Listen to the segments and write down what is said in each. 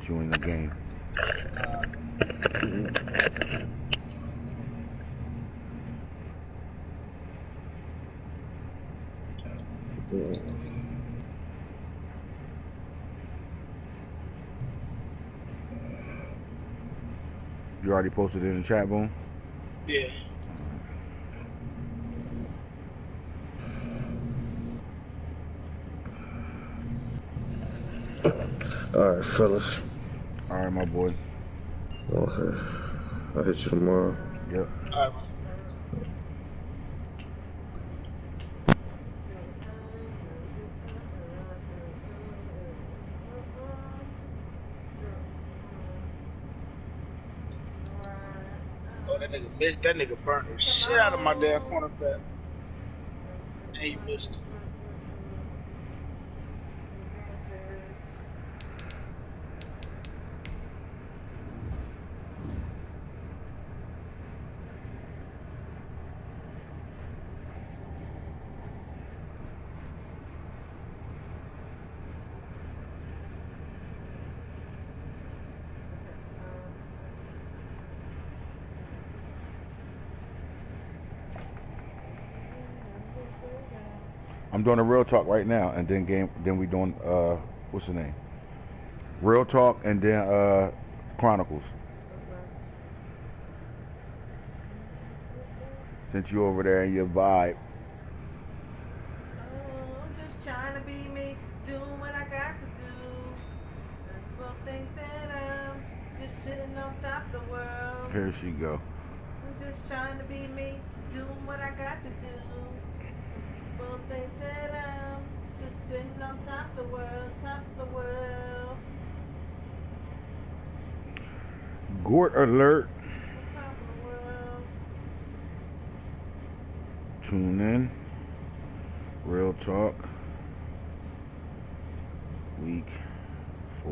get you in the game. You already posted it in the chat, Boom? Yeah. All right, fellas. All right, my boy. Okay. I'll hit you tomorrow. Yep. All right, man. Oh, that nigga missed. That nigga burnt the shit out of my damn cornerback. And he missed it. I'm doing a real talk right now, and then we doing what's the name? Real talk, and then Chronicles. Since you over there in your vibe. I'm just trying to be me, doing what I got to do. People think that I'm just sitting on top of the world. Here she go. I'm just trying to be me, doing what I got to do. People think that I'm just sitting on top of the world, top of the world. Gort alert. Top of the world. Tune in. Real talk. Week 4.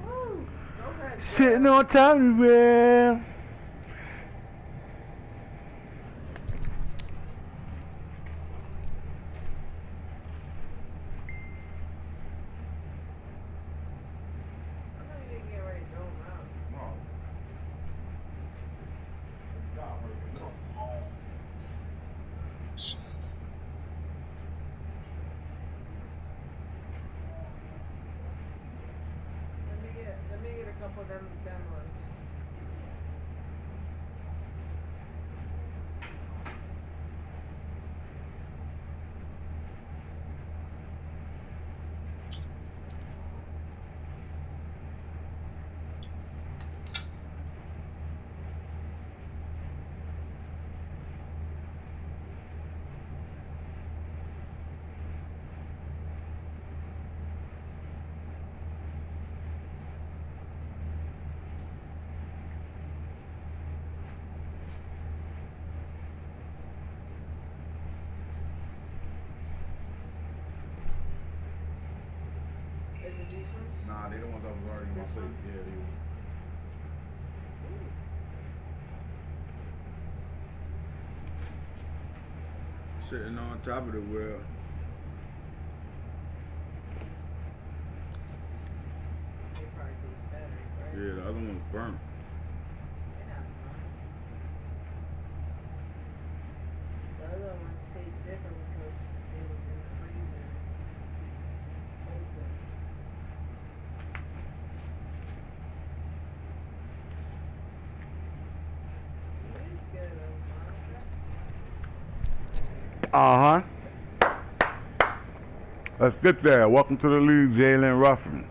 Woo. Go ahead, Sitting on top of the world. Let me get a couple of them ones. Is it these ones? Nah, they the ones I was already in my plate. Yeah, they were. Sitting on top of the world. They probably taste better, right? Yeah, the other one's burnt. They're not burnt. The other ones taste different because they was in the freezer. Open. It is good, Monica. Let's get there. Welcome to the league, Jalen Ruffin.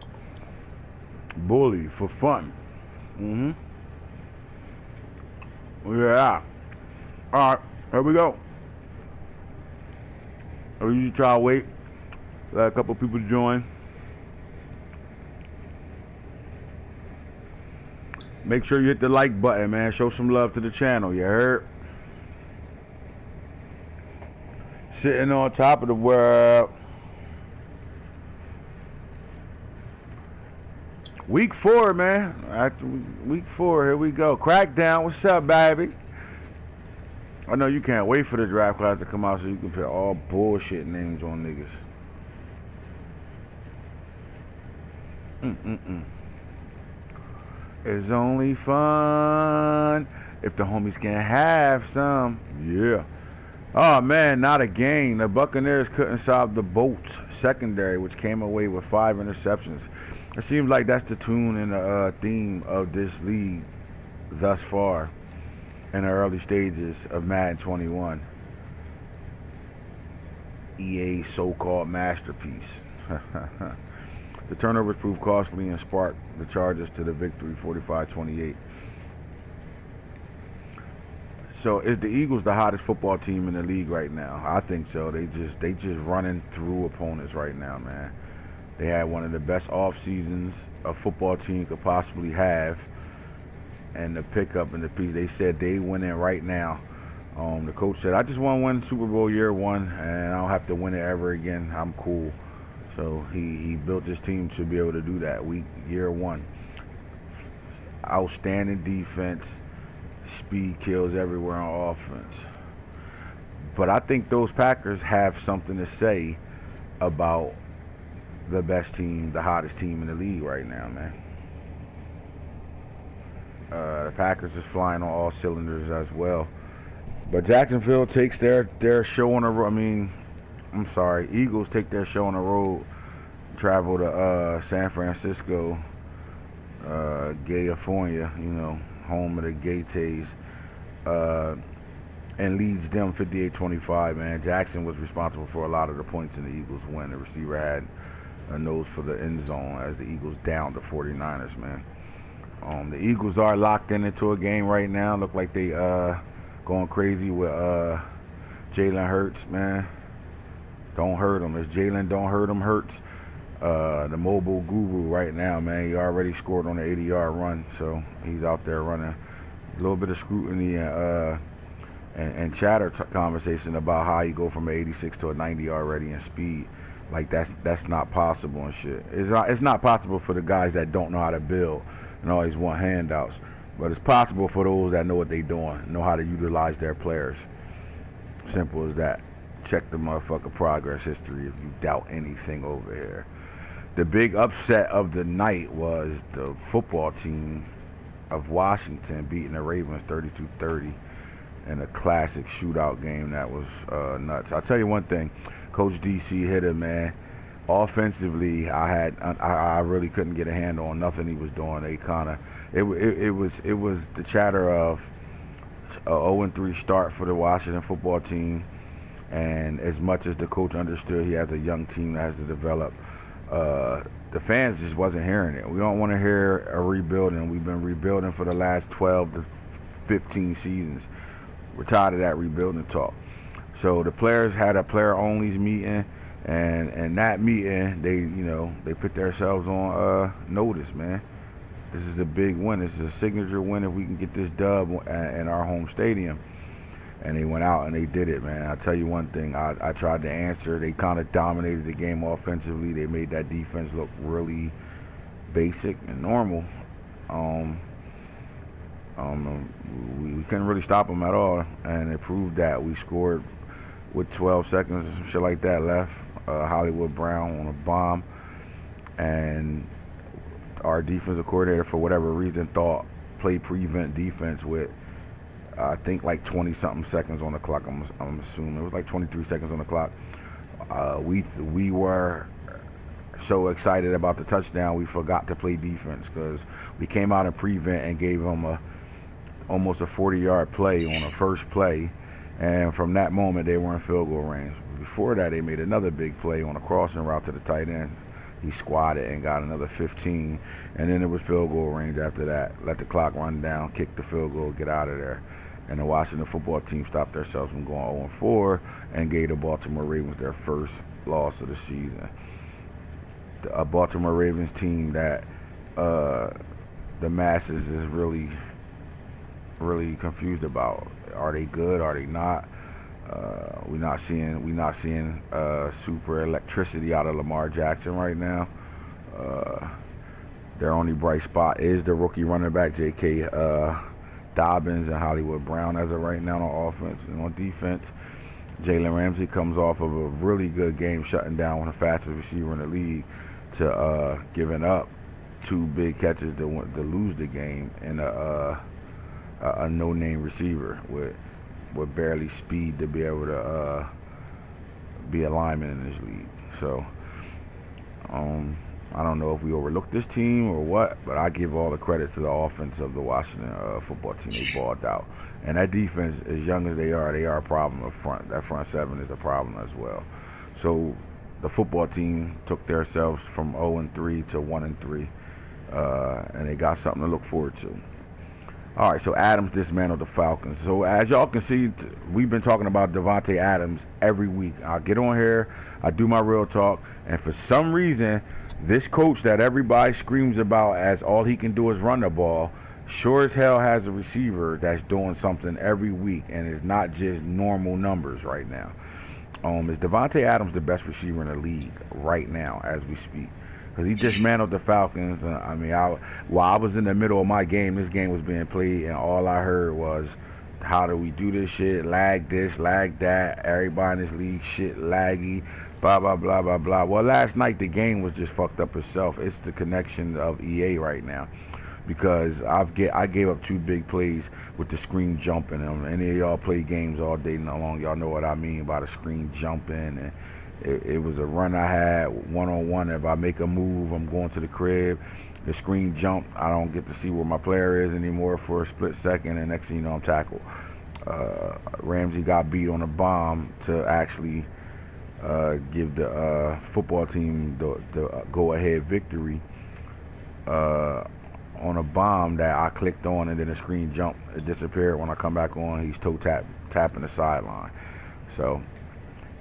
Bully for fun. Yeah. Alright, here we go. I usually try to wait. Let a couple people join. Make sure you hit the like button, man. Show some love to the channel, you heard? Sitting on top of the world. Week 4, man. After week 4, here we go. Crackdown, what's up, baby? I know you can't wait for the draft class to come out so you can put all bullshit names on niggas. Mm-mm-mm. It's only fun if the homies can have some. Yeah. Oh man, not again. The Buccaneers couldn't solve the Bolts secondary, which came away with 5 interceptions. It seems like that's the tune and the theme of this league thus far in the early stages of Madden 21. EA's so-called masterpiece. The turnovers proved costly and sparked the Chargers to the victory, 45-28. So is the Eagles the hottest football team in the league right now? I think so. They just running through opponents right now, man. They had one of the best off seasons a football team could possibly have, and the pickup and the piece. They said they winning right now. The coach said, "I just want to win Super Bowl year one, and I don't have to win it ever again. I'm cool." So he built this team to be able to do that. Year one, outstanding defense. Speed kills everywhere on offense. But I think those Packers have something to say about the best team, the hottest team in the league right now, man. The Packers is flying on all cylinders as well. But Jacksonville takes their show on the road. Eagles take their show on the road, travel to San Francisco, California, home of the Gates, and leads them 58-25, man. Jackson was responsible for a lot of the points in the Eagles win. The receiver had a nose for the end zone as the Eagles down the 49ers, man. The Eagles are locked into a game right now. Look like they going crazy with Jalen Hurts, man. Don't hurt him. It's Jalen don't hurt him Hurts. The mobile guru right now, man. He already scored on an 80-yard run, so he's out there running. A little bit of scrutiny and chatter conversation about how he go from an 86 to a 90 already in speed. Like that's not possible and shit. It's not possible for the guys that don't know how to build and always want handouts, but it's possible for those that know what they doing, know how to utilize their players. Simple as that. Check the motherfucker progress history if you doubt anything over here. The big upset of the night was the football team of Washington beating the Ravens 32-30 in a classic shootout game that was nuts. I'll tell you one thing, Coach DC hit it, man. Offensively, I really couldn't get a handle on nothing he was doing. It was the chatter of a 0-3 start for the Washington football team, and as much as the coach understood he has a young team that has to develop, the fans just wasn't hearing it. We don't want to hear a rebuilding. We've been rebuilding for the last 12 to 15 seasons. We're tired of that rebuilding talk. So the players had a player-only meeting, and that meeting, they put themselves on notice, man. This is a big win. This is a signature win if we can get this dub in our home stadium. And they went out and they did it, man. I'll tell you one thing. I tried to answer. They kind of dominated the game offensively. They made that defense look really basic and normal. We couldn't really stop them at all, and it proved that. We scored with 12 seconds or some shit like that left. Hollywood Brown on a bomb, and our defensive coordinator, for whatever reason, thought play prevent defense with I think like 20-something seconds on the clock. I'm assuming it was like 23 seconds on the clock. We were so excited about the touchdown, we forgot to play defense because we came out in prevent and gave them almost a 40-yard play on the first play, and from that moment they were in field goal range. Before that, they made another big play on a crossing route to the tight end. He squatted and got another 15, and then it was field goal range after that. Let the clock run down, kick the field goal, get out of there. And the Washington football team stopped themselves from going 0-4 and gave the Baltimore Ravens their first loss of the season. A Baltimore Ravens team that the masses is really, really confused about. Are they good? Are they not? We're not seeing super electricity out of Lamar Jackson right now. Their only bright spot is the rookie running back J.K. Dobbins and Hollywood Brown as of right now on offense. And on defense, Jalen Ramsey comes off of a really good game shutting down one of the fastest receiver in the league to giving up 2 big catches to lose the game, and a no-name receiver with barely speed to be able to be a lineman in this league. So I don't know if we overlooked this team or what, but I give all the credit to the offense of the Washington football team. They balled out. And that defense, as young as they are a problem up front. That front seven is a problem as well. So the football team took themselves from 0-3 to 1-3, and they got something to look forward to. All right, so Adams dismantled the Falcons. So as y'all can see, we've been talking about Davante Adams every week. I get on here, I do my real talk, and for some reason, this coach that everybody screams about as all he can do is run the ball, sure as hell has a receiver that's doing something every week, and it's not just normal numbers right now. Is Davante Adams the best receiver in the league right now as we speak? Because he dismantled the Falcons. While I was in the middle of my game, this game was being played, and all I heard was, how do we do this shit? Lag this, lag that. Everybody in this league, shit laggy, blah, blah, blah, blah, blah. Well, last night the game was just fucked up itself. It's the connection of EA right now. Because I gave up 2 big plays with the screen jumping. Any of y'all play games all day long, y'all know what I mean by the screen jumping. And it was a run I had one-on-one. If I make a move, I'm going to the crib. The screen jump, I don't get to see where my player is anymore for a split second, and next thing you know, I'm tackled. Ramsey got beat on a bomb to actually give the football team the go-ahead victory on a bomb that I clicked on, and then the screen jumped. It disappeared. When I come back on, he's toe tapping the sideline. So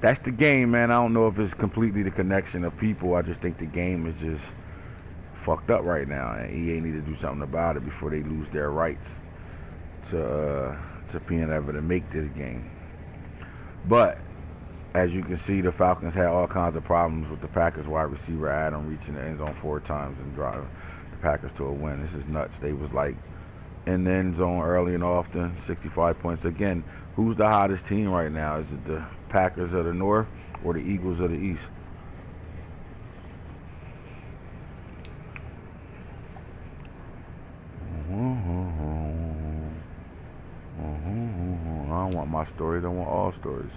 that's the game, man. I don't know if it's completely the connection of people. I just think the game is just fucked up right now, and EA need to do something about it before they lose their rights to being able to make this game. But as you can see, the Falcons had all kinds of problems with the Packers wide receiver Adam reaching the end zone 4 times and driving the Packers to a win. This is nuts. They was like in the end zone early and often, 65 points. Again, who's the hottest team right now? Is it the Packers of the North or the Eagles of the East? I don't want my stories. I want all stories.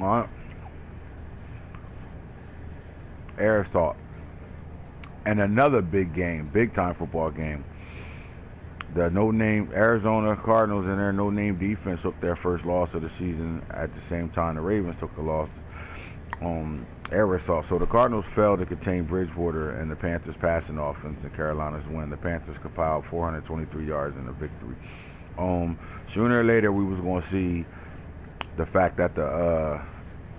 All right. Air assault. And another big game, big time football game. The no-name Arizona Cardinals and their no-name defense took their first loss of the season. At the same time, the Ravens took a loss on air assault. So the Cardinals failed to contain Bridgewater and the Panthers' passing offense, and Carolina's win. The Panthers compiled 423 yards in the victory. Sooner or later, we was going to see the fact that the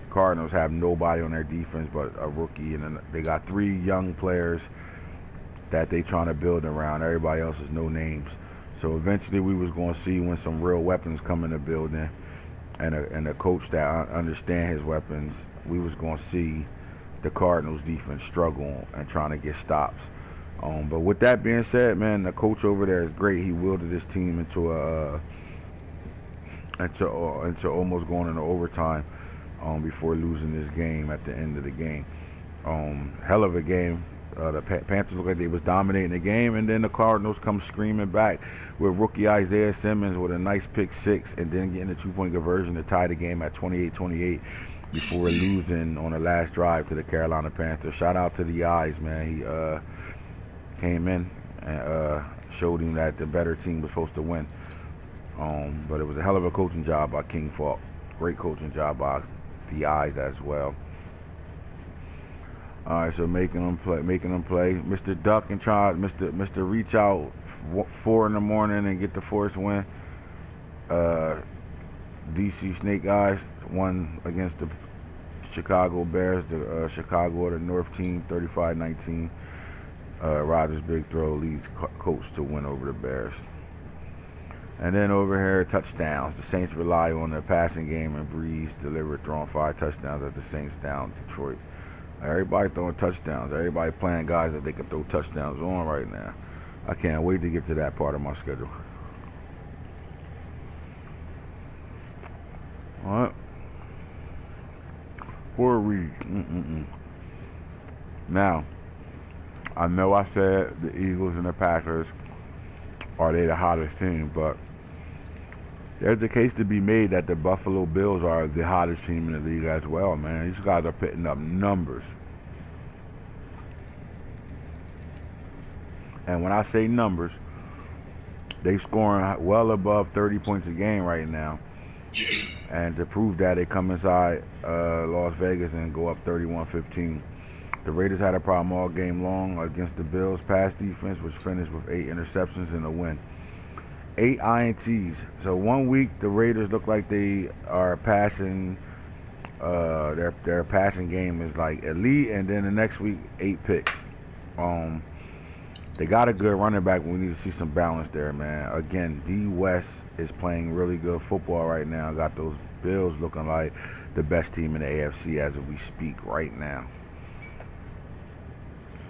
Cardinals have nobody on their defense but a rookie, and then they got 3 young players that they trying to build around. Everybody else is no names. So eventually we was going to see when some real weapons come in the building and a coach that understand his weapons, we was going to see the Cardinals defense struggle and trying to get stops. But with that being said, man, the coach over there is great. He wielded his team into almost going into overtime before losing this game at the end of the game. Hell of a game. The Panthers looked like they was dominating the game, and then the Cardinals come screaming back with rookie Isaiah Simmons with a nice pick 6, and then getting a 2-point conversion to tie the game at 28-28 before losing on the last drive to the Carolina Panthers. Shout out to the eyes, man. He came in and showed him that the better team was supposed to win. But it was a hell of a coaching job by King Falk. Great coaching job by the eyes as well. All right, so making them play. Mr. Duck and try, Mr. Reach out 4 in the morning and get the first win. DC Snake Eyes won against the Chicago Bears. The Chicago the North team, 35-19. Rodgers' big throw leads Colts to win over the Bears. And then over here, touchdowns. The Saints rely on their passing game, and Breeze delivered, throwing 5 touchdowns as the Saints down Detroit. Everybody throwing touchdowns. Everybody playing guys that they can throw touchdowns on right now. I can't wait to get to that part of my schedule. All right. For a week. Now, I know I said the Eagles and the Packers are they the hottest team, but there's a case to be made that the Buffalo Bills are the hottest team in the league as well, man. These guys are putting up numbers. And when I say numbers, they scoring well above 30 points a game right now. And to prove that, they come inside Las Vegas and go up 31-15. The Raiders had a problem all game long against the Bills' pass defense, which finished with 8 interceptions and a win. 8 INTs. So 1 week the Raiders look like they are passing. Their passing game is like elite, and then the next week 8 picks. They got a good running back. We need to see some balance there, man. Again, D West is playing really good football right now. Got those Bills looking like the best team in the AFC as we speak right now.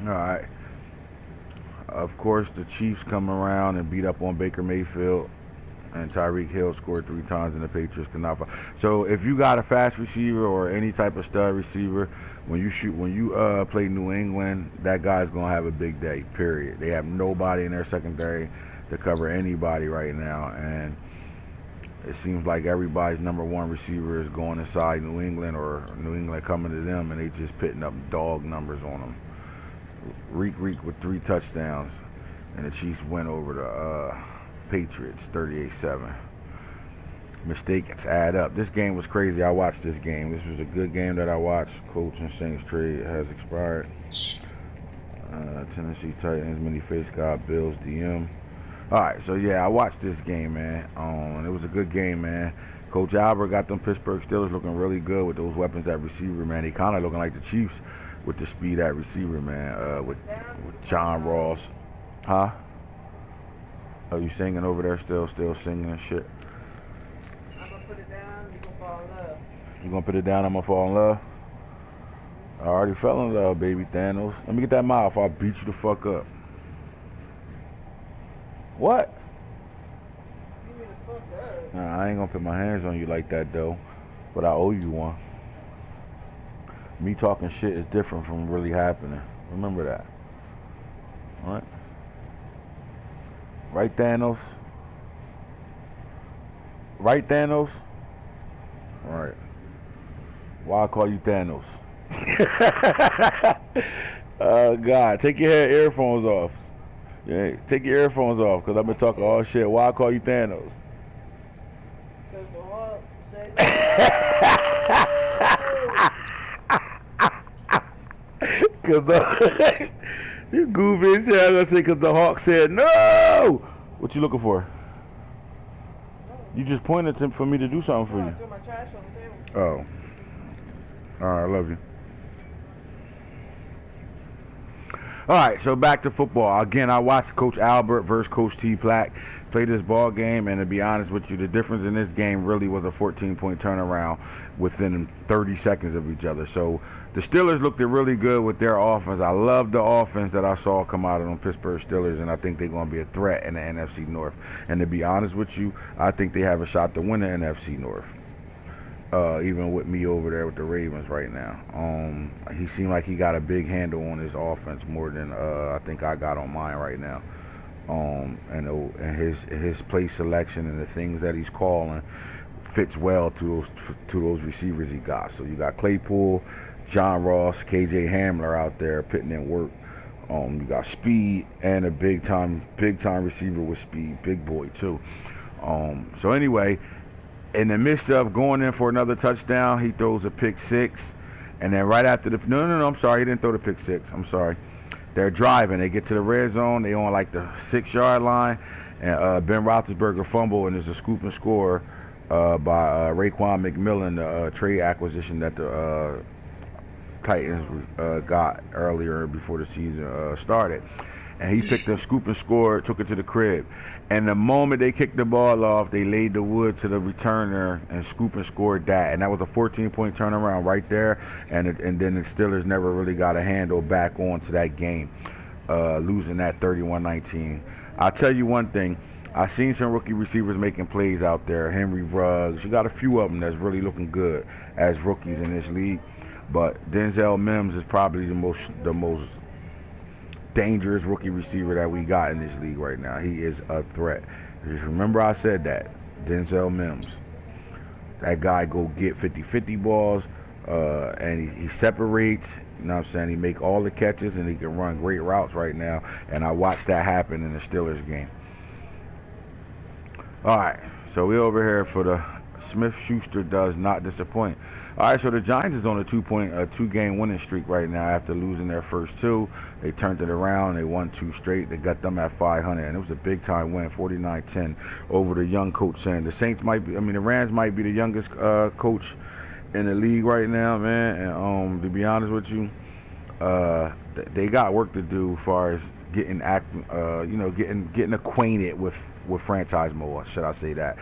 All right. Of course, the Chiefs come around and beat up on Baker Mayfield, and Tyreek Hill scored 3 times, and the Patriots cannot. So if you got a fast receiver or any type of stud receiver, when you play New England, that guy's gonna have a big day. Period. They have nobody in their secondary to cover anybody right now, and it seems like everybody's number 1 receiver is going inside New England, or New England coming to them, and they just pitting up dog numbers on them. Reek with 3 touchdowns, and the Chiefs win over the Patriots 38-7. Mistakes add up. This game was crazy. I watched this game. This was a good game that I watched. Colts and Saints trade has expired. Tennessee Titans, mini face got Bills DM. Alright, so yeah, I watched this game, man. It was a good game, man. Coach Albert got them Pittsburgh Steelers looking really good with those weapons at receiver, man. They kind of looking like the Chiefs with the speed at receiver, man. With John Ross. Huh? Are you singing over there still singing and shit? I'm gonna put it down, you gonna fall in love. You gonna put it down, I'm gonna fall in love? I already fell in love, baby Thanos. Let me get that mouth, I'll beat you the fuck up. What? Give me the fuck up. Nah, I ain't gonna put my hands on you like that though, but I owe you one. Me talking shit is different from really happening. Remember that. Alright? Right, Thanos? Right, Thanos? Alright. Why I call you Thanos? Oh, God. Take your earphones off. Yeah, take your earphones off, because I've been talking all shit. Why I call you Thanos? Because the Hulk said Because you goofy shit. I'm gonna say because the Hawk said no. What you looking for? You just pointed for me to do something for you. I threw my trash on the table. Oh. All right, I love you. All right, so back to football. Again, I watched Coach Albert versus Coach T. Plack play this ball game, and to be honest with you, the difference in this game really was a 14-point turnaround within 30 seconds of each other. So the Steelers looked really good with their offense. I love the offense that I saw come out of them Pittsburgh Steelers, and I think they're going to be a threat in the NFC North. And to be honest with you, I think they have a shot to win the NFC North. Even with me over there with the Ravens right now. He seemed like he got a big handle on his offense more than I think I got on mine right now. And his play selection and the things that he's calling fits well to those receivers he got. So you got Claypool, John Ross, KJ Hamler out there putting in work. You got speed and a big time receiver with speed, big boy too. So anyway, in the midst of going in for another touchdown, he throws a pick six. And then right after no, I'm sorry. He didn't throw the pick six. I'm sorry. They're driving. They get to the red zone. They on like the 6-yard line. And Ben Roethlisberger fumble, and there's a scoop and score by Raekwon McMillan, the trade acquisition that the Titans got earlier before the season started. and he picked a scoop and scored, took it to the crib. And the moment they kicked the ball off, they laid the wood to the returner and scoop and scored that. And that was a 14-point turnaround right there. And then the Steelers never really got a handle back onto that game, losing that 31-19. I'll tell you one thing. I've seen some rookie receivers making plays out there. Henry Ruggs. You got a few of them that's really looking good as rookies in this league. But Denzel Mims is probably the most dangerous rookie receiver that we got in this league right now. He is a threat. Just remember I said that. Denzel Mims. That guy go get 50-50 balls, and he separates. You know what I'm saying? He make all the catches, and he can run great routes right now. And I watched that happen in the Steelers game. All right, so we over here for the Smith-Schuster does not disappoint. All right, so the Giants is on a two-game winning streak right now after losing their first two. They turned it around. They won 2 straight. They got them at 500, and it was a big-time win, 49-10 over the young coach saying the the Rams might be the youngest coach in the league right now, man. And to be honest with you, they got work to do as far as getting acquainted with franchise mode. Should I say that?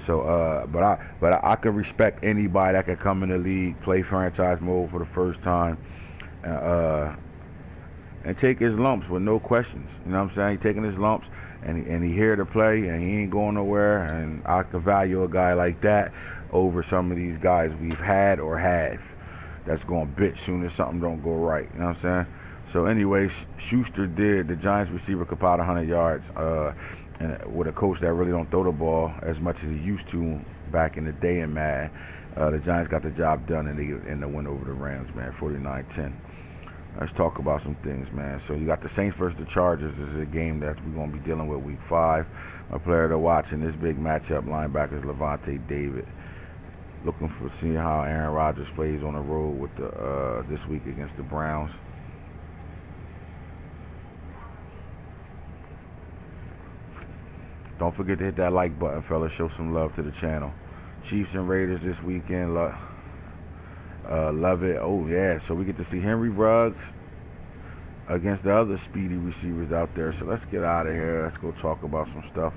So, but I can respect anybody that can come in the league, play franchise mode for the first time, and take his lumps with no questions. You know what I'm saying? He's taking his lumps, and he here to play, and he ain't going nowhere. And I can value a guy like that over some of these guys we've had or have that's going to bitch soon as something don't go right. You know what I'm saying? So anyway, Schuster the Giants receiver compiled 100 yards, and with a coach that really don't throw the ball as much as he used to back in the day in Madden. The Giants got the job done, and they end the win over the Rams, man, 49-10. Let's talk about some things, man. So you got the Saints versus the Chargers. This is a game that we're going to be dealing with week 5. A player to watch in this big matchup, linebackers Levante David. Looking for seeing how Aaron Rodgers plays on the road with this week against the Browns. Don't forget to hit that like button, fellas. Show some love to the channel. Chiefs and Raiders this weekend. Love it. Oh, yeah. So we get to see Henry Ruggs against the other speedy receivers out there. So let's get out of here. Let's go talk about some stuff.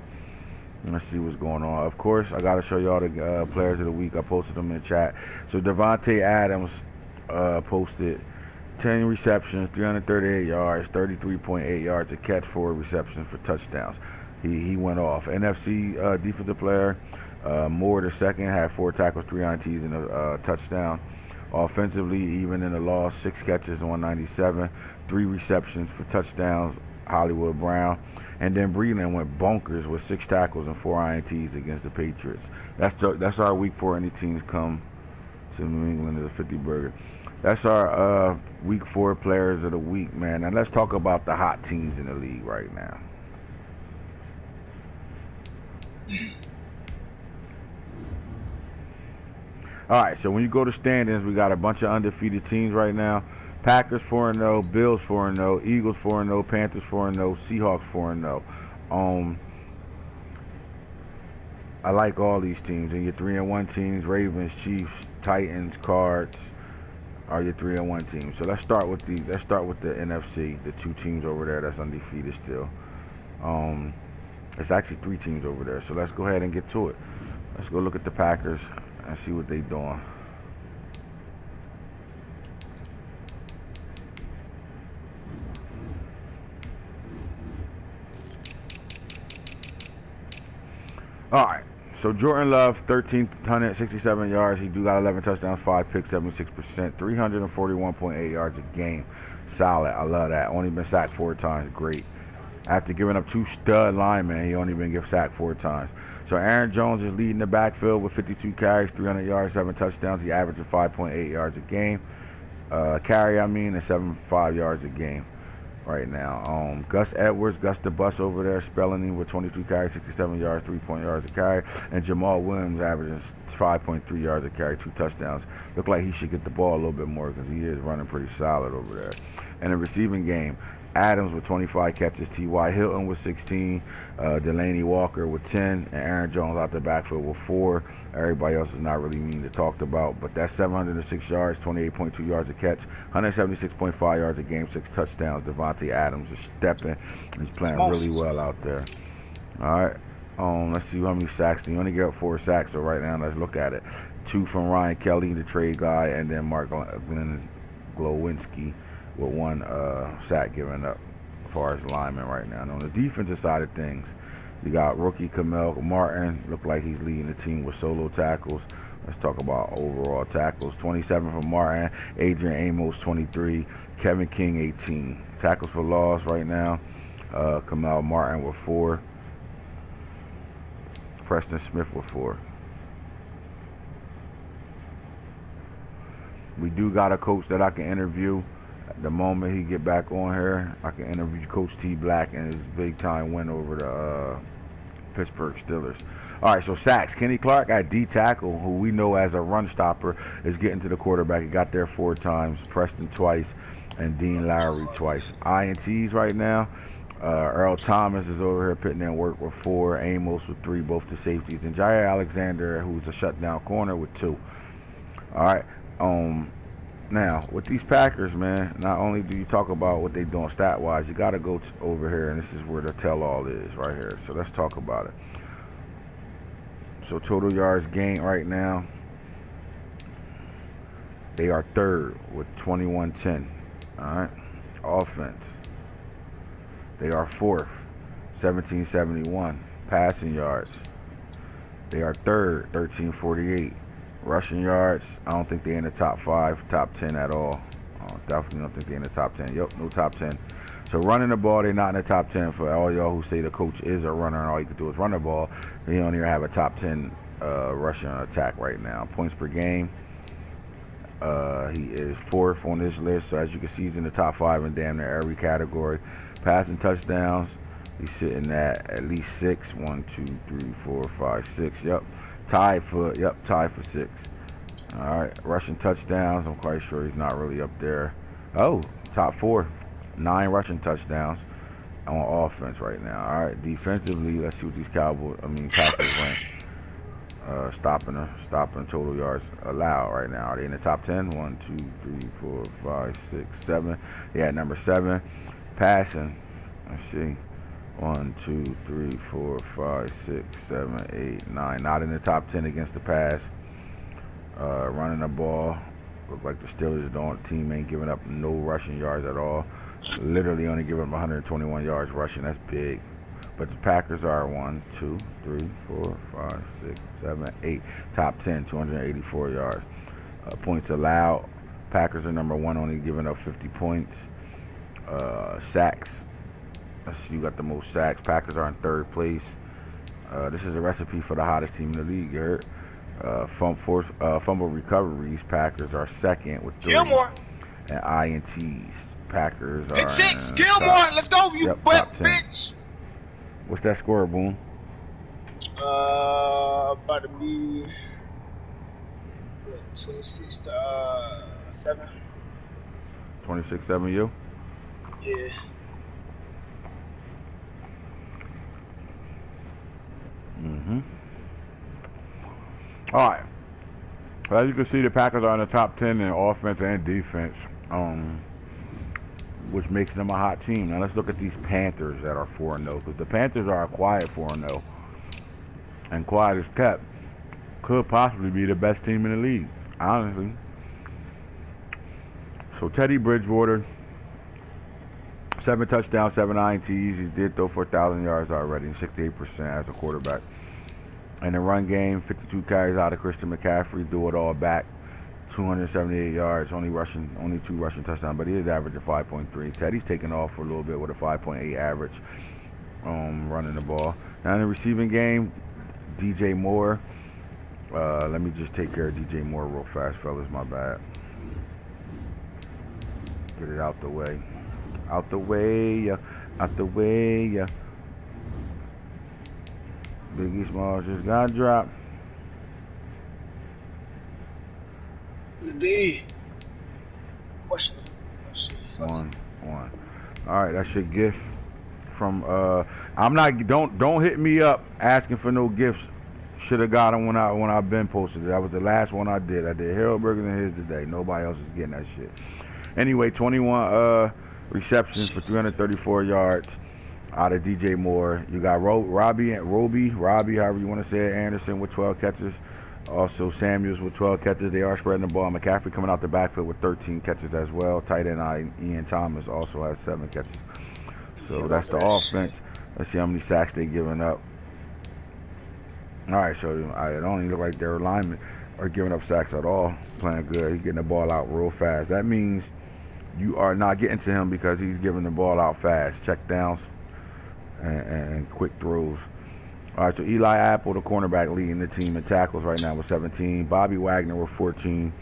Let's see what's going on. Of course, I got to show y'all the players of the week. I posted them in the chat. So Devontae Adams posted 10 receptions, 338 yards, 33.8 yards a catch, 4 receptions for touchdowns. He went off. NFC defensive player, Moore the second, had 4 tackles, 3 INTs, and a touchdown. Offensively, even in the loss, 6 catches, 197, 3 receptions for touchdowns, Hollywood Brown. And then Breland went bonkers with 6 tackles and 4 INTs against the Patriots. That's our week 4. Any teams come to New England as a 50 burger. That's our week 4 players of the week, man. Now let's talk about the hot teams in the league right now. All right, so when you go to standings, we got a bunch of undefeated teams right now. Packers 4-0, Bills 4-0, Eagles 4-0, Panthers 4-0, Seahawks 4-0. I like all these teams. And your 3-1 teams, Ravens, Chiefs, Titans, Cards are your 3-1 teams. So let's start with the NFC, the 2 teams over there that's undefeated still. It's actually 3 teams over there. So let's go ahead and get to it. Let's go look at the Packers and see what they're doing. All right, so Jordan Love, 1,367 yards. He do got 11 touchdowns, 5 picks, 76%, 341.8 yards a game. Solid. I love that. Only been sacked 4 times. Great. After giving up 2 stud linemen, he only been sacked 4 times. So Aaron Jones is leading the backfield with 52 carries, 300 yards, 7 touchdowns. He averages 5.8 yards a game. And 7.5 yards a game right now. Gus Edwards, Gus the Bus over there, spelling him with 22 carries, 67 yards, 3 yards a carry. And Jamal Williams averages 5.3 yards a carry, 2 touchdowns. Look like he should get the ball a little bit more because he is running pretty solid over there. In the receiving game, Adams with 25 catches, T.Y. Hilton with 16, Delaney Walker with 10, and Aaron Jones out the backfield with 4. Everybody else is not really mean to talk about, but that's 706 yards, 28.2 yards a catch, 176.5 yards a game, 6 touchdowns. Devontae Adams is stepping. He's playing really well out there. All right. Let's see how many sacks. He only got 4 sacks, so right now let's look at it. 2 from Ryan Kelly, the trade guy, and then Mark Glowinski with 1 sack given up as far as linemen right now. And on the defensive side of things, you got rookie Kamel Martin. Look like he's leading the team with solo tackles. Let's talk about overall tackles. 27 from Martin, Adrian Amos 23, Kevin King 18. Tackles for loss right now, Kamel Martin with 4, Preston Smith with 4. We do got a coach that I can interview. At the moment he get back on here, I can interview Coach T. Black and his big-time win over the Pittsburgh Steelers. All right, so sacks. Kenny Clark at D tackle, who we know as a run stopper, is getting to the quarterback. He got there 4 times. Preston twice, and Dean Lowry twice. INTs right now. Earl Thomas is over here putting in work with 4. Amos with 3, both the safeties, and Jair Alexander, who's a shutdown corner, with 2. All right. Now with these Packers, man, not only do you talk about what they doing stat wise, you got to go over here, and this is where the tell all is right here. So let's talk about it. So total yards gained right now, they are 3rd with 2110. All right. Offense, they are 4th, 1771. Passing yards, they are 3rd, 1348. Rushing yards, I don't think they're in the top 5, top 10 at all. Definitely don't think they're in the top 10. Yep, no top 10. So running the ball, they're not in the top 10. For all y'all who say the coach is a runner and all you can do is run the ball, they don't even have a top 10 rushing attack right now. Points per game, he is 4th on this list. So as you can see, he's in the top 5 in damn near every category. Passing touchdowns, he's sitting at least 6. 1, 2, 3, 4, 5, 6. Yep. Tied for 6. All right, rushing touchdowns, I'm quite sure he's not really up there. Oh, top 4, 9 rushing touchdowns on offense right now. All right, defensively, let's see what these Packers rank. Stopping total yards allowed right now. Are they in the top 10? 1, 2, 3, 4, 5, 6, 7. Yeah, number 7. Passing, let's see. 1, 2, 3, 4, 5, 6, 7, 8, 9. Not in the top 10 against the pass. Running the ball. Look like the Steelers team ain't giving up no rushing yards at all. Literally only giving up 121 yards rushing. That's big. But the Packers are 1, 2, 3, 4, 5, 6, 7, 8. Top 10, 284 yards. Points allowed. Packers are number 1, only giving up 50 points. Sacks. Let's see, you got the most sacks. Packers are in 3rd place. This is a recipe for the hottest team in the league, you heard? Fumble recoveries, Packers are 2nd with 3. Gilmore. And INTs, Packers are 6. Gilmore, let's go, you wet bitch. What's that score, Boone? About to be 26 to 7. 26-7, you? Yeah. All right. So as you can see, the Packers are in the top 10 in offense and defense, which makes them a hot team. Now let's look at these Panthers that are 4-0, because the Panthers are a quiet 4-0, and quiet as kept. Could possibly be the best team in the league, honestly. So Teddy Bridgewater, 7 touchdowns, 7 INTs. He did throw for 1,000 yards already, 68% as a quarterback. In the run game, 52 carries out of Christian McCaffrey, do it all back, 278 yards, only 2 rushing touchdowns, but he is averaging 5.3. Teddy's taking off for a little bit with a 5.8 average, running the ball. Now in the receiving game, DJ Moore. Let me just take care of DJ Moore real fast, fellas. My bad. Get it out the way. Out the way, out the way. Biggie Smalls just got dropped. D. Question. 1. All right, that's your gift from. I'm not. Don't hit me up asking for no gifts. Should have got them when I been posted it. That was the last one I did. I did Harold Burgers and his today. Nobody else is getting that shit. Anyway, 21 receptions for 334 yards out of DJ Moore. You got Robbie, however you want to say it, Anderson with 12 catches. Also Samuels with 12 catches. They are spreading the ball. McCaffrey coming out the backfield with 13 catches as well. Tight end Ian Thomas also has 7 catches. So that's the offense. Let's see how many sacks they giving up. All right, so it don't even look like their linemen are giving up sacks at all. Playing good. He's getting the ball out real fast. That means you are not getting to him because he's giving the ball out fast. Check downs and quick throws. All right, so Eli Apple, the cornerback, leading the team in tackles right now with 17. Bobby Wagner with 14.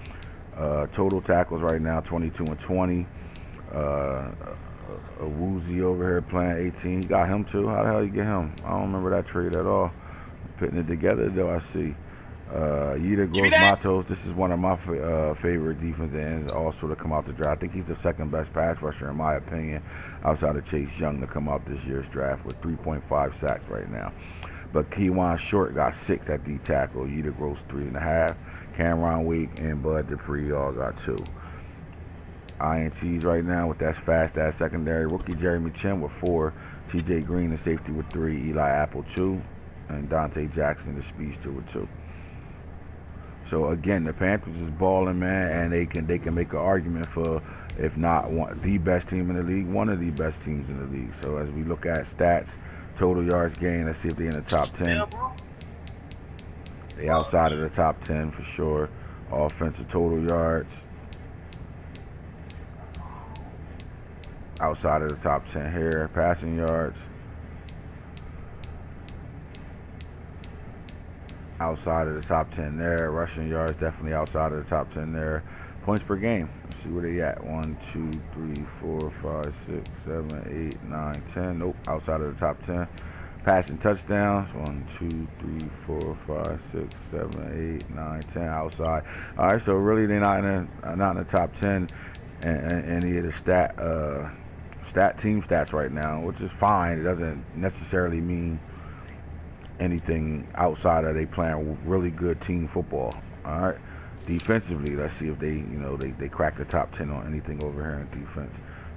Total tackles right now, 22 and 20. A Woozy over here playing 18. He got him too. How the hell you get him? I don't remember that trade at all. Putting it together though, I see. Yida Gross Matos, this is one of my favorite defensive ends also to come out the draft. I think he's the second best pass rusher in my opinion outside of Chase Young to come out this year's draft with 3.5 sacks right now. But Keywan Short got 6 at D tackle. Yida Gross 3.5. Cameron Wake and Bud Dupree all got 2. INTs right now with that fast ass secondary. Rookie Jeremy Chin with 4. TJ Green the safety with 3. Eli Apple 2. And Dante Jackson the speedster with 2. So again, the Panthers is balling, man, and they can make an argument for, if not the best team in the league, one of the best teams in the league. So as we look at stats, total yards gained, let's see if they're in the top 10. They outside of the top 10 for sure. Offensive total yards, outside of the top 10 here. Passing yards, outside of the top 10 there. Rushing yards, definitely outside of the top 10 there. Points per game, let's see where they at. 1, 2, 3, 4, 5, 6, 7, 8, 9, 10. Nope, outside of the top 10. Passing touchdowns, 1, 2, 3, 4, 5, 6, 7, 8, 9, 10. Outside. All right, so really they're not in the top 10 and any of the team stats right now, which is fine. It doesn't necessarily mean anything outside of they playing really good team football. All right, defensively, let's see if they crack the top 10 on anything over here in defense.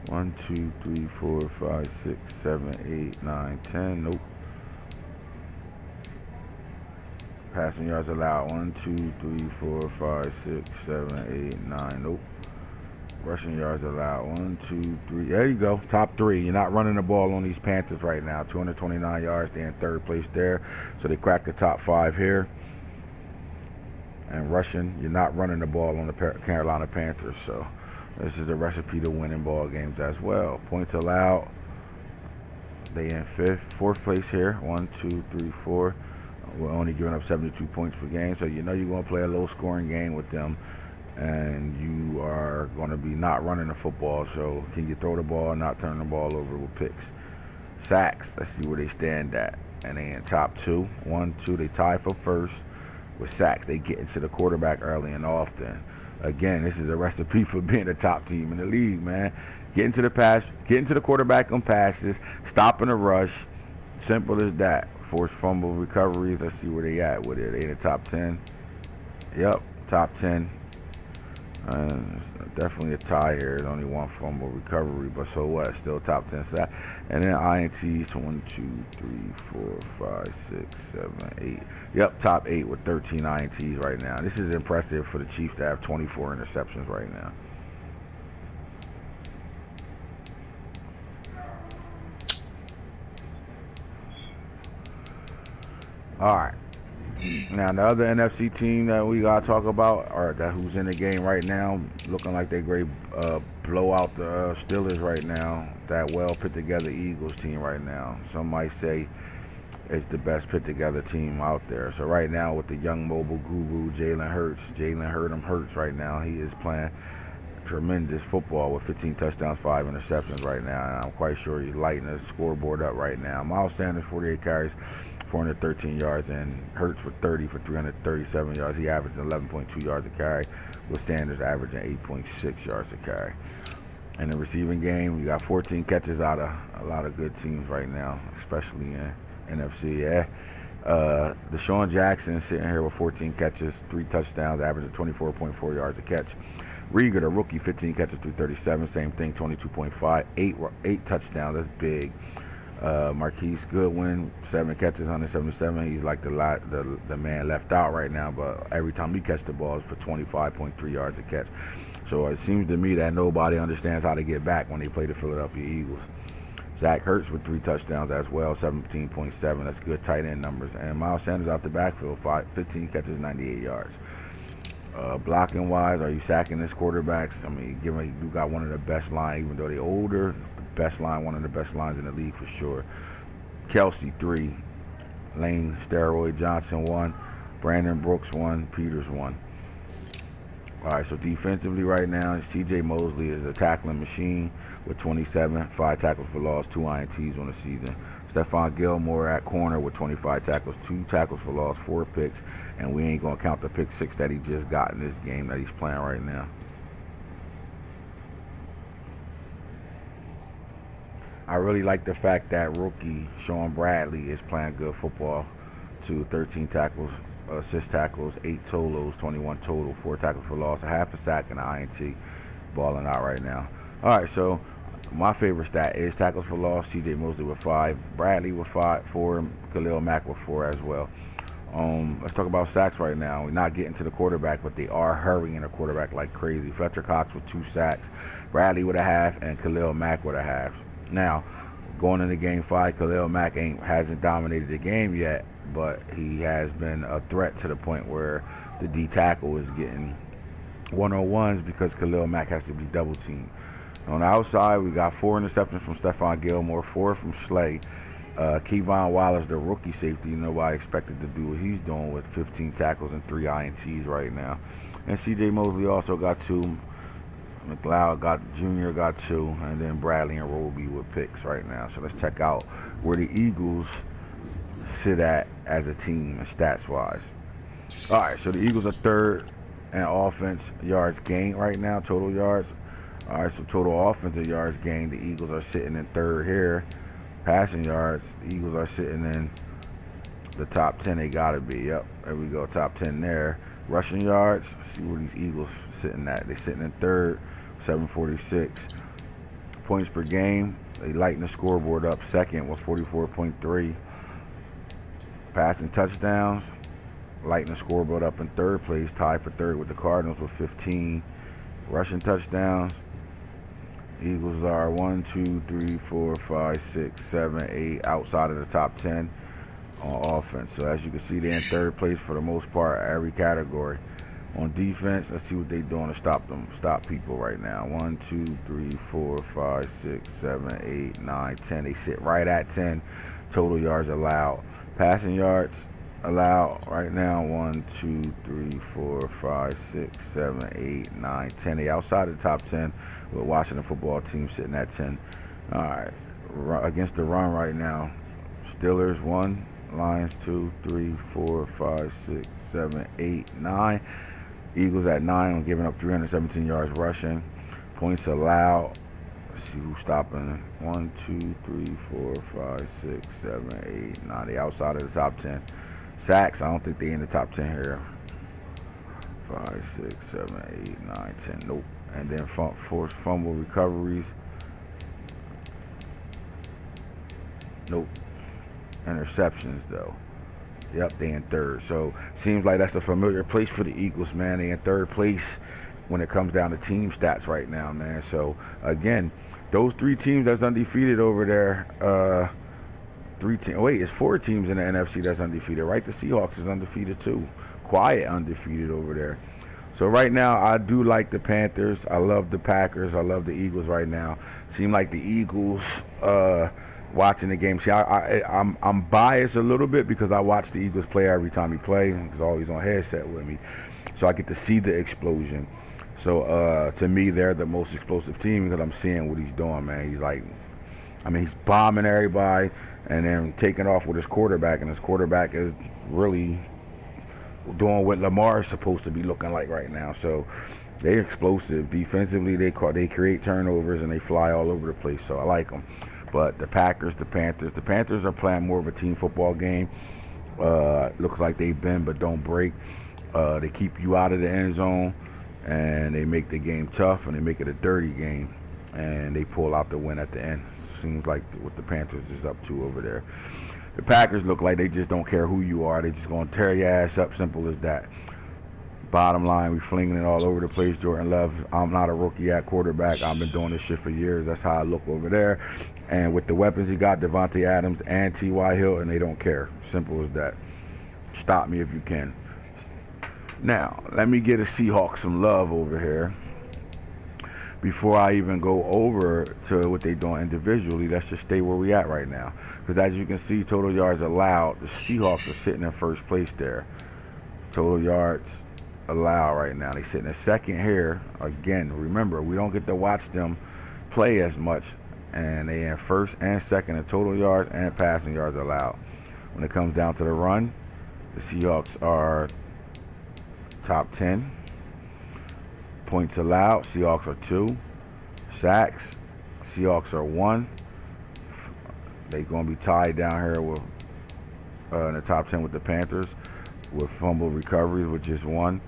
1, 2, 3, 4, 5, 6, 7, 8, 9, 10. Nope. Passing yards allowed. 1, 2, 3, 4, 5, 6, 7, 8, 9. Nope. Rushing yards allowed. 1, 2, 3. There you go. Top 3. You're not running the ball on these Panthers right now. 229 yards. They're in 3rd place there. So they cracked the top 5 here. And rushing, you're not running the ball on the Carolina Panthers. So this is a recipe to winning ball games as well. Points allowed. They in 4th place here. 1, 2, 3, 4. We're only giving up 72 points per game. So you know you're going to play a low scoring game with them. And you are going to be not running the football. So can you throw the ball and not turn the ball over with picks? Sacks, let's see where they stand at. And they in top 2. 1, 2, they tie for 1st with sacks. They get into the quarterback early and often. Again, this is a recipe for being a top team in the league, man. Get into the quarterback on passes, stopping the rush. Simple as that. Forced fumble recoveries, let's see where they at with it. They in the top 10. Yep, top 10. Definitely a tie here. There's only 1 fumble recovery, but so what? Still top 10 sack. And then INTs 1, 2, 3, 4, 5, 6, 7, 8. Yep, top 8 with 13 INTs right now. This is impressive for the Chiefs to have 24 interceptions right now. All right. Now the other NFC team that we gotta talk about, or that who's in the game right now, looking like they great blow out the Steelers right now. That well put together Eagles team right now. Some might say it's the best put together team out there. So right now with the young mobile guru Jalen Hurts right now, he is playing tremendous football with 15 touchdowns, 5 interceptions right now. And I'm quite sure he's lighting the scoreboard up right now. Miles Sanders 48 carries, 413 yards, and Hurts with 30 for 337 yards. He averaged 11.2 yards a carry, with Sanders averaging 8.6 yards a carry. In the receiving game, we got 14 catches out of a lot of good teams right now, especially in NFC. Yeah. Deshaun Jackson sitting here with 14 catches, 3 touchdowns, averaging 24.4 yards a catch. Rieger, the rookie, 15 catches, 337. Same thing, 22.5, 8 touchdowns. That's big. Marquise Goodwin, 7 catches, 177. He's like the man left out right now, but every time he catches the ball, it's for 25.3 yards a catch. So it seems to me that nobody understands how to get back when they play the Philadelphia Eagles. Zach Ertz with 3 touchdowns as well, 17.7. That's good tight end numbers. And Miles Sanders out the backfield, 15 catches, 98 yards. Blocking wise, are you sacking this quarterbacks? I mean, given you got one of the best line, even though they're older, best line, one of the best lines in the league for sure. Kelsey 3, Lane Steroid Johnson 1, Brandon Brooks 1, Peters 1. All right, so defensively right now, C.J. Mosley is a tackling machine with 27, 5 tackles for loss, 2 INTs on the season. Stephon Gilmore at corner with 25 tackles, 2 tackles for loss, 4 picks, and we ain't going to count the pick 6 that he just got in this game that he's playing right now. I really like the fact that rookie Sean Bradley is playing good football, too. 13 tackles, 6 tackles, 8 tolos, 21 total, 4 tackles for loss, a half a sack, and an INT. Balling out right now. All right, so my favorite stat is tackles for loss. C.J. Mosley with 5, Bradley with 4, Khalil Mack with 4 as well. Let's talk about sacks right now. We're not getting to the quarterback, but they are hurrying the quarterback like crazy. Fletcher Cox with 2 sacks, Bradley with a half, and Khalil Mack with a half. Now, going into game 5, Khalil Mack hasn't dominated the game yet, but he has been a threat to the point where the D tackle is getting one-on-ones because Khalil Mack has to be double teamed. On the outside, we got 4 interceptions from Stephon Gilmore, 4 from Slay. Kevon Wallace, the rookie safety, nobody expected to do what he's doing with 15 tackles and 3 INTs right now. And C.J. Mosley also got 2. McLeod Jr. got 2, and then Bradley and Roby with picks right now. So let's check out where the Eagles sit at as a team and stats-wise. All right, so the Eagles are 3rd in offense yards gained right now, total yards. All right, so total offensive yards gained, the Eagles are sitting in 3rd here. Passing yards, the Eagles are sitting in the top 10. They got to be. Yep, there we go, top 10 there. Rushing yards, see where these Eagles sitting at. They're sitting in 3rd, 746. Points per game, they lighten the scoreboard up 2nd with 44.3. Passing touchdowns, lighten the scoreboard up in 3rd place, tied for 3rd with the Cardinals with 15. Rushing touchdowns, Eagles are 1, 2, 3, 4, 5, 6, 7, 8 outside of the top 10 on offense. So as you can see, they're in 3rd place for the most part, every category. On defense, let's see what they're doing to stop people right now. 1, 2, 3, 4, 5, 6, 7, 8, 9, 10. They sit right at 10 total yards allowed. Passing yards allowed right now, 1, 2, 3, 4, 5, 6, 7, 8, 9, 10. They outside the top 10 with Washington football team sitting at 10. All right, against the run right now, Steelers 1, Lions 2, 3, 4, 5, 6, 7, 8, 9. Eagles at 9 on giving up 317 yards rushing. Points allowed. Let's see who's stopping. 1, 2, 3, 4, 5, 6, 7, 8, 9. They outside of the top 10. Sacks, I don't think they in the top 10 here. 5, 6, 7, 8, 9, 10. Nope. And then forced fumble recoveries. Nope. Interceptions, though. Yep, they in 3rd. So, seems like that's a familiar place for the Eagles, man. They in 3rd place when it comes down to team stats right now, man. So, again, those 3 teams that's undefeated over there, it's 4 teams in the NFC that's undefeated, right? The Seahawks is undefeated, too. Quiet undefeated over there. So right now, I do like the Panthers. I love the Packers. I love the Eagles right now. Seem like the Eagles, watching the game. See, I'm biased a little bit because I watch the Eagles play every time he plays. He's always on headset with me. So I get to see the explosion. So to me, they're the most explosive team because I'm seeing what he's doing, man. He's bombing everybody and then taking off with his quarterback. And his quarterback is really doing what Lamar is supposed to be looking like right now. So They're explosive. Defensively, they create turnovers and they fly all over the place. So I like them. But the Panthers are playing more of a team football game. Looks like they bend but don't break. They keep you out of the end zone, and they make the game tough, and they make it a dirty game, and they pull out the win at the end. Seems like what the Panthers is up to over there. The Packers look like they just don't care who you are. They just gonna tear your ass up. Simple as that. Bottom line, we flinging it all over the place. Jordan Love, I'm not a rookie at quarterback. I've been doing this shit for years. That's how I look over there. And with the weapons he got, Devontae Adams and T.Y. Hilton, they don't care. Simple as that. Stop me if you can. Now, let me get a Seahawks some love over here. Before I even go over to what they're doing individually, let's just stay where we at right now. Because as you can see, total yards allowed, the Seahawks are sitting in first place there. Total yards allowed right now. They sitting in second here. Again, remember, we don't get to watch them play as much. And they in first and second in total yards and passing yards allowed. When it comes down to the run, the Seahawks are top 10. Points allowed, Seahawks are 2. Sacks, Seahawks are 1. They're going to be tied down here with in the top 10 with the Panthers with fumble recoveries with just 1.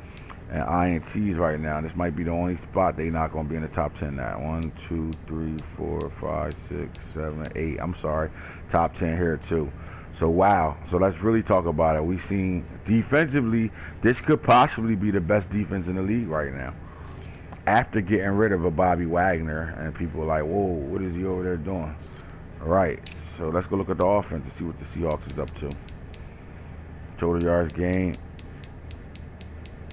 And INTs right now, this might be the only spot they're not going to be in the top 10 now. 1, 2, 3, 4, 5, 6, 7, 8. I'm sorry. Top 10 here too. So, wow. So, let's really talk about it. We've seen defensively, this could possibly be the best defense in the league right now. After getting rid of a Bobby Wagner, and people are like, whoa, what is he over there doing? All right. So, let's go look at the offense and see what the Seahawks is up to. Total yards gained.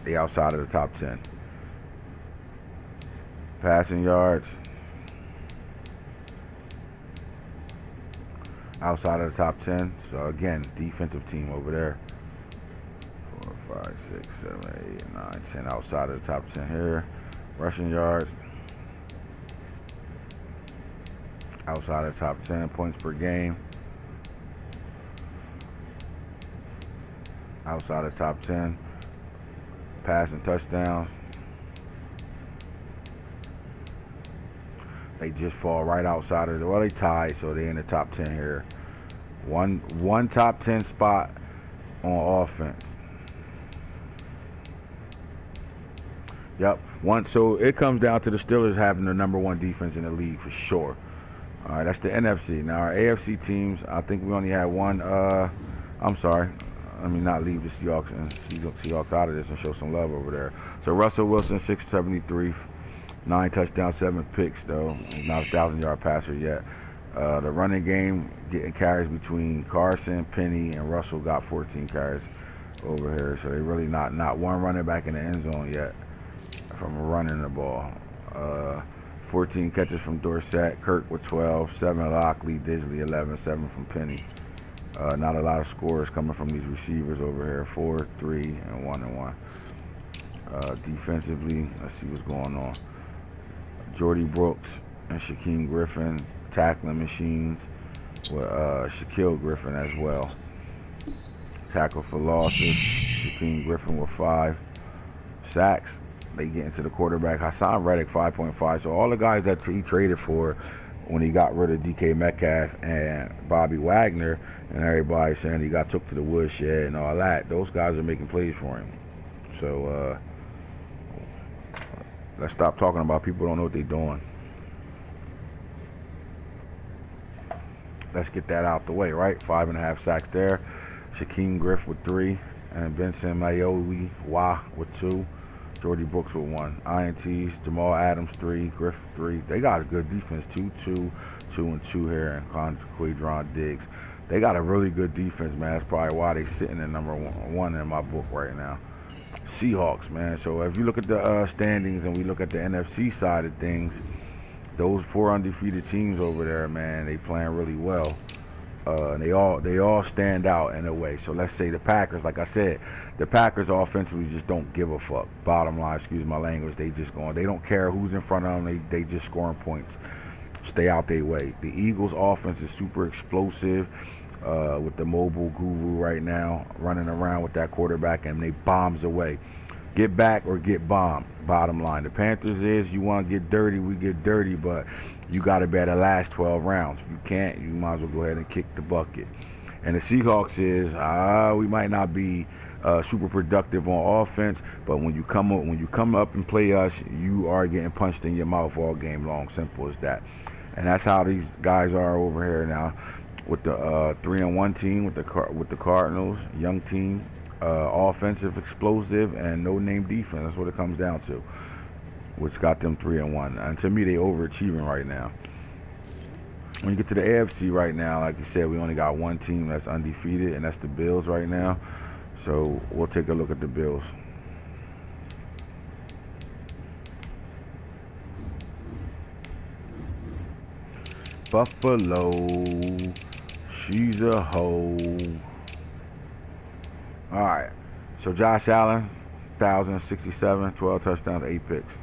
They outside of the top 10. Passing yards. Outside of the top 10. So again, defensive team over there. 4, 5, 6, 7, 8, 9, 10. Outside of the top 10 here. Rushing yards. Outside of the top 10. Points per game. Outside of the top 10. Passing touchdowns. They just fall right outside of the, well, they tied, so they're in the top 10 here. One top 10 spot on offense. Yep. So it comes down to the Steelers having the number 1 defense in the league for sure. All right, that's the NFC. Now our AFC teams, I think we only had one. I'm sorry. Let me not leave the Seahawks out of this and show some love over there. So Russell Wilson, 673, 9 touchdowns, 7 picks though. He's not a 1,000-yard passer yet. The running game getting carries between Carson, Penny, and Russell got 14 carries over here. So they really not one running back in the end zone yet from running the ball. 14 catches from Dorsett, Kirk with 12, 7 Lockley, Disley 11, 7 from Penny. Not a lot of scores coming from these receivers over here. 4, 3, and 1 and 1. Defensively, let's see what's going on. Jordy Brooks and Shaquem Griffin tackling machines with Shaquille Griffin as well. Tackle for losses. Shaquem Griffin with 5 sacks. They get into the quarterback. Hassan Reddick 5.5. So all the guys that he traded for when he got rid of DK Metcalf and Bobby Wagner, and everybody saying he got took to the woodshed and all that, those guys are making plays for him. So let's stop talking about people don't know what they're doing. Let's get that out the way, right? 5.5 sacks there. Shaquem Griff with 3, and Benson Mayowi with 2. Jordy Brooks with 1. INTs, Jamal Adams 3, Griff 3. They got a good defense, 2, 2, 2, and 2 here, and Quadron Diggs. They got a really good defense, man. That's probably why they sitting at number 1 in my book right now. Seahawks, man. So if you look at the standings and we look at the NFC side of things, those 4 undefeated teams over there, man, they playing really well. And they all stand out in a way. So let's say the Packers, like I said, the Packers offensively just don't give a fuck. Bottom line, excuse my language, they don't care who's in front of them. They just scoring points. Stay out their way. The Eagles offense is super explosive with the mobile guru right now running around with that quarterback, and they bombs away. Get back or get bombed. Bottom line. The Panthers is you want to get dirty, we get dirty, but you got to bet the last 12 rounds. If you can't, you might as well go ahead and kick the bucket. And the Seahawks is we might not be super productive on offense, but when you come up and play us, you are getting punched in your mouth all game long. Simple as that. And that's how these guys are over here now with the 3-1 team with the Cardinals, young team, offensive, explosive, and no name defense. That's what it comes down to, which got them 3-1. And to me, they overachieving right now. When you get to the AFC right now, like you said, we only got one team that's undefeated, and that's the Bills right now. So we'll take a look at the Bills. Buffalo, she's a hoe. All right. So Josh Allen, 1,067, 12 touchdowns, 8 picks.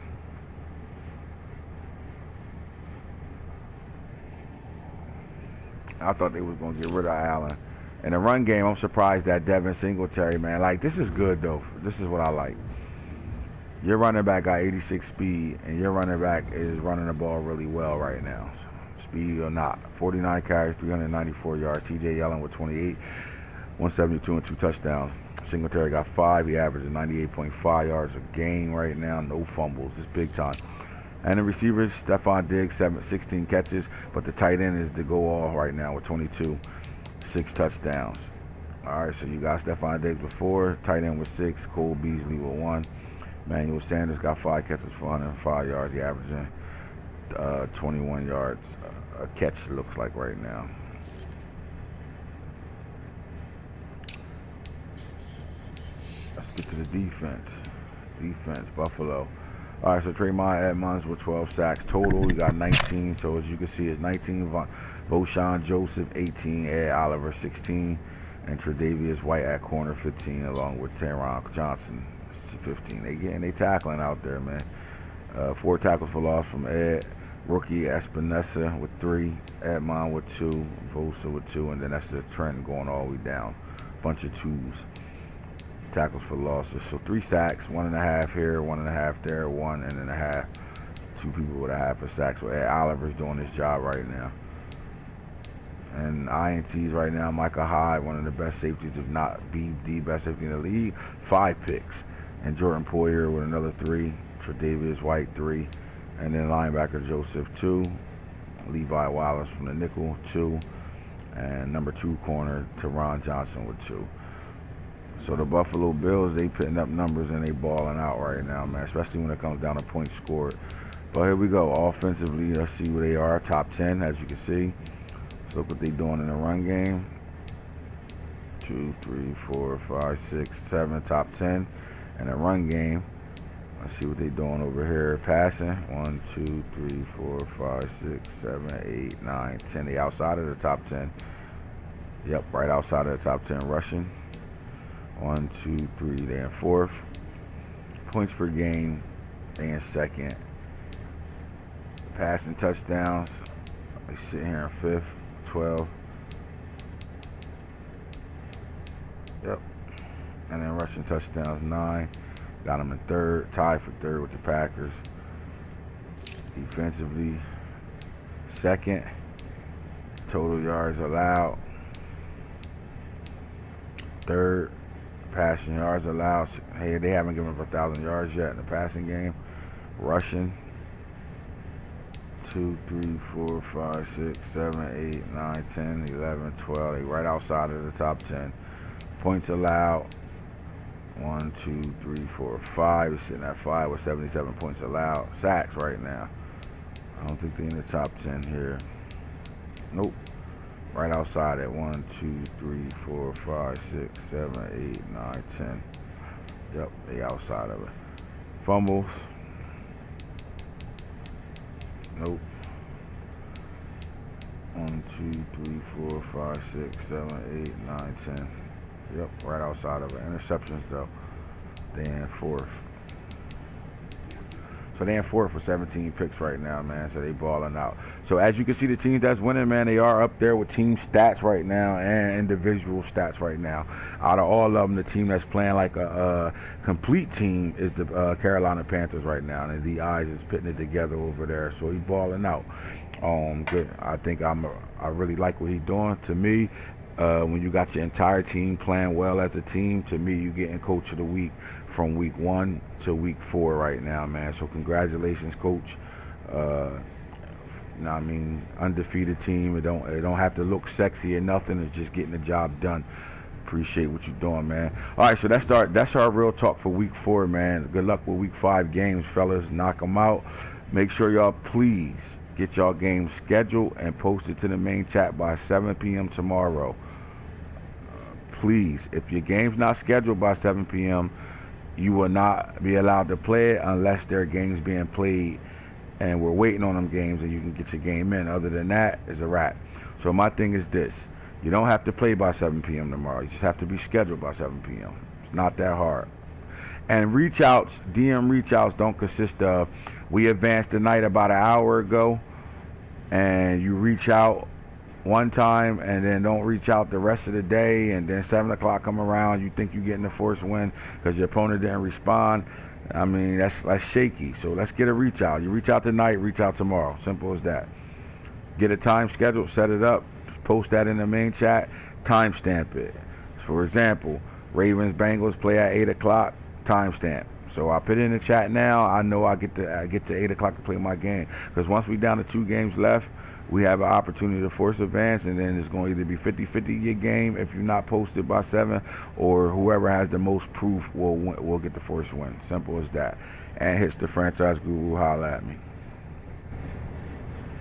I thought they was going to get rid of Allen. In the run game, I'm surprised that Devin Singletary, man. Like, this is good, though. This is what I like. Your running back got 86 speed, and your running back is running the ball really well right now. Speed or not. 49 carries, 394 yards. TJ Yellen with 28, 172 and 2 touchdowns. Singletary got 5. He averages 98.5 yards a game right now. No fumbles. It's big time. And the receivers, Stephon Diggs, 16 catches, but the tight end is the go-all right now with 22, 6 touchdowns. All right, so you got Stephon Diggs with 4, tight end with 6, Cole Beasley with 1. Manuel Sanders got 5 catches for 105 yards. He averaging 21 yards a catch, looks like right now. Let's get to the defense. Defense, Buffalo. All right, so Trayvon Edmonds with 12 sacks total. We got 19, so as you can see, it's 19. Voshan Joseph, 18. Ed Oliver, 16. And Tre'Davious White at corner, 15, along with Teron Johnson, 15. They getting they tackling out there, man. 4 tackles for loss from Ed. Rookie Espinosa with 3. Edmond with 2. Vosa with 2. And then that's the trend going all the way down. Bunch of 2s. Tackles for losses. So 3 sacks, 1.5 here, 1.5 there, 1.5. 2 people with a half a sack. So Ed Oliver's doing his job right now. And INTs right now, Micah Hyde, one of the best safeties, if not the best safety in the league, 5 picks. And Jordan Poyer with another 3. Tre'Davious White, 3. And then linebacker Joseph, 2. Levi Wallace from the nickel, 2. And number 2 corner, Teron Johnson with 2. So the Buffalo Bills, they putting up numbers and they balling out right now, man, especially when it comes down to points scored. But here we go. Offensively, let's see where they are. Top 10, as you can see. Let's look what they're doing in the run game. 2, 3, 4, 5, 6, 7, top 10. And the run game, let's see what they're doing over here. Passing, 1, 2, 3, 4, 5, 6, 7, 8, 9, 10. They outside of the top 10. Yep, right outside of the top 10. Rushing, 1, 2, 3, they in 4th. Points per game, they in 2nd. Passing touchdowns, they sit here in 5th, 12. Yep. And then rushing touchdowns, 9. Got them in 3rd, tied for 3rd with the Packers. Defensively, 2nd. Total yards allowed, 3rd. Passing yards allowed. Hey, they haven't given up 1,000 yards yet in the passing game. Rushing, 2, 3, 4, 5, 6, 7, 8, 9, 10, 11, 12. They right outside of the top 10. Points allowed, 1, 2, 3, 4, 5. They're sitting at 5 with 77 points allowed. Sacks right now. I don't think they're in the top 10 here. Nope. Right outside at 1, 2, 3, 4, 5, 6, 7, 8, 9, 10. Yep, they outside of it. Fumbles. Nope. 1, 2, 3, 4, 5, 6, 7, 8, 9, 10. Yep, right outside of it. Interceptions though, they in 4th. for they in fourth with 17 picks right now, man. So they balling out. So as you can see, the teams that's winning, man, they are up there with team stats right now and individual stats right now. Out of all of them, the team that's playing like a complete team is the Carolina Panthers right now, and the eyes is putting it together over there. So he balling out. Good. I think I really like what he's doing. To me, when you got your entire team playing well as a team, to me, you getting coach of the week from week 1 to week 4 right now, man. So congratulations, coach. You know what I mean, undefeated team. It don't have to look sexy or nothing. It's just getting the job done. Appreciate what you're doing, man. All right, so that's our real talk for week 4, man. Good luck with week 5 games, fellas. Knock them out. Make sure y'all please get y'all games scheduled and posted to the main chat by 7 p.m. tomorrow. Please, if your game's not scheduled by 7 p.m., you will not be allowed to play it unless there are games being played and we're waiting on them games and you can get your game in. Other than that, it's a wrap. So my thing is this. You don't have to play by 7 p.m. tomorrow. You just have to be scheduled by 7 p.m. It's not that hard. And reach outs, DM reach outs don't consist of, we advanced tonight about an hour ago, and you reach out one time and then don't reach out the rest of the day, and then 7 o'clock come around, you think you're getting the first win because your opponent didn't respond. I mean, that's shaky. So let's get a reach out. You reach out tonight, reach out tomorrow. Simple as that. Get a time schedule, set it up, post that in the main chat, timestamp it. For example, Ravens Bengals play at 8 o'clock, timestamp. So I put it in the chat now. I know I get to 8 o'clock to play my game. Because once we down to 2 games left, we have an opportunity to force advance, and then it's going to either be 50-50 your game if you're not posted by 7, or whoever has the most proof will get the first win. Simple as that. And hits the franchise guru, holla at me.